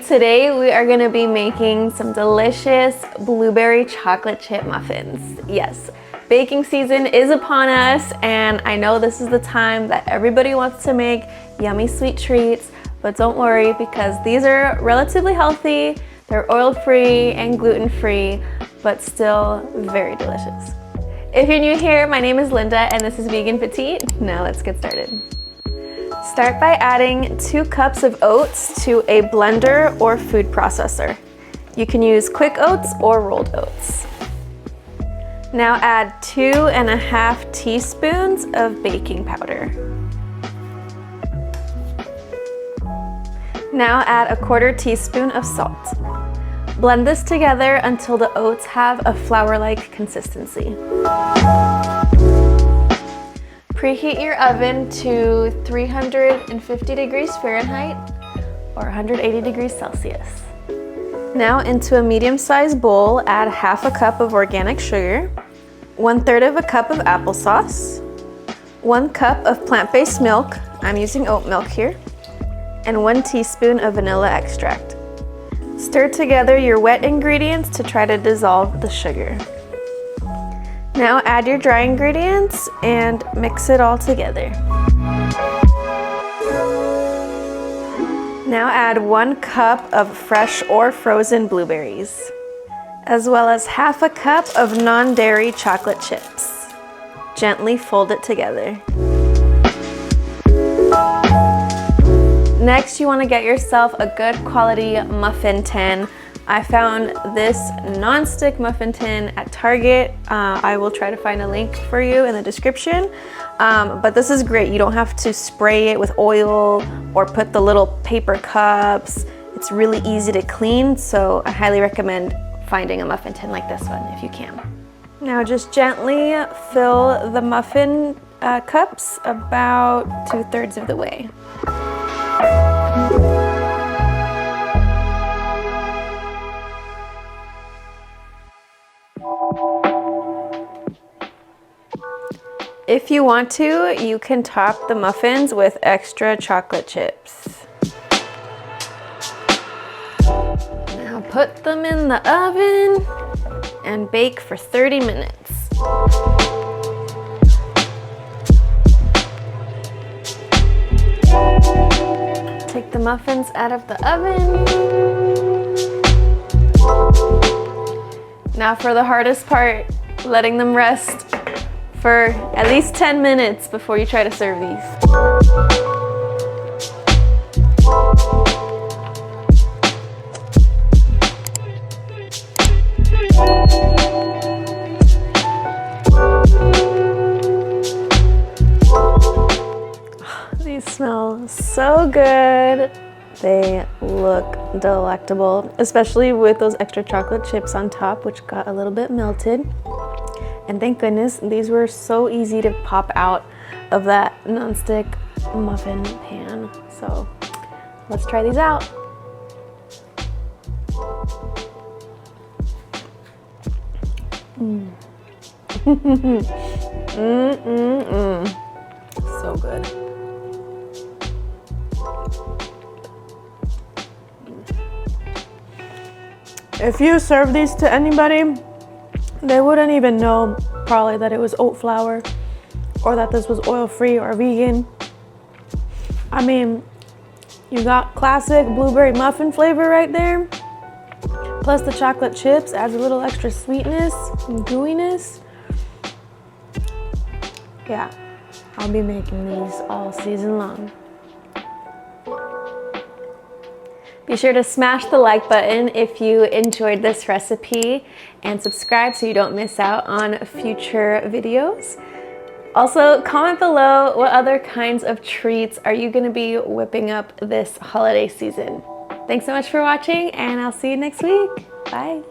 today we are going to be making some delicious blueberry chocolate chip muffins. Yes, baking season is upon us, and I know this is the time that everybody wants to make yummy sweet treats, but don't worry because these are relatively healthy. They're oil-free and gluten-free, but still very delicious. If you're new here, my name is Linda and this is Vegan Petite. Now let's get started. Start by adding 2 cups of oats to a blender or food processor. You can use quick oats or rolled oats. Now add 2½ teaspoons of baking powder. Now add 1/4 teaspoon of salt. Blend this together until the oats have a flour-like consistency. Preheat your oven to 350 degrees Fahrenheit or 180 degrees Celsius. Now into a medium-sized bowl, add 1/2 cup of organic sugar, 1/3 cup of applesauce, 1 cup of plant-based milk, I'm using oat milk here, and 1 teaspoon of vanilla extract. Stir together your wet ingredients to try to dissolve the sugar. Now add your dry ingredients and mix it all together. Now add 1 cup of fresh or frozen blueberries, as well as 1/2 cup of non-dairy chocolate chips. Gently fold it together. Next, you want to get yourself a good quality muffin tin. I found this non-stick muffin tin at Target. I will try to find a link for you in the description. But this is great. You don't have to spray it with oil or put the little paper cups. It's really easy to clean, so I highly recommend finding a muffin tin like this one if you can. Now just gently fill the muffin cups about 2/3 of the way. If you want to, you can top the muffins with extra chocolate chips. Now put them in the oven and bake for 30 minutes. Take the muffins out of the oven. Now for the hardest part, letting them rest for at least 10 minutes before you try to serve these. These smell so good. They look delectable, especially with those extra chocolate chips on top, which got a little bit melted. And thank goodness, these were so easy to pop out of that nonstick muffin pan. So let's try these out. So good. If you serve these to anybody, they wouldn't even know probably that it was oat flour or that this was oil-free or vegan. I mean, you got classic blueberry muffin flavor right there. Plus the chocolate chips adds a little extra sweetness and gooiness. Yeah, I'll be making these all season long. Be sure to smash the like button if you enjoyed this recipe and subscribe so you don't miss out on future videos. Also, comment below what other kinds of treats are you going to be whipping up this holiday season. Thanks so much for watching, and I'll see you next week. Bye.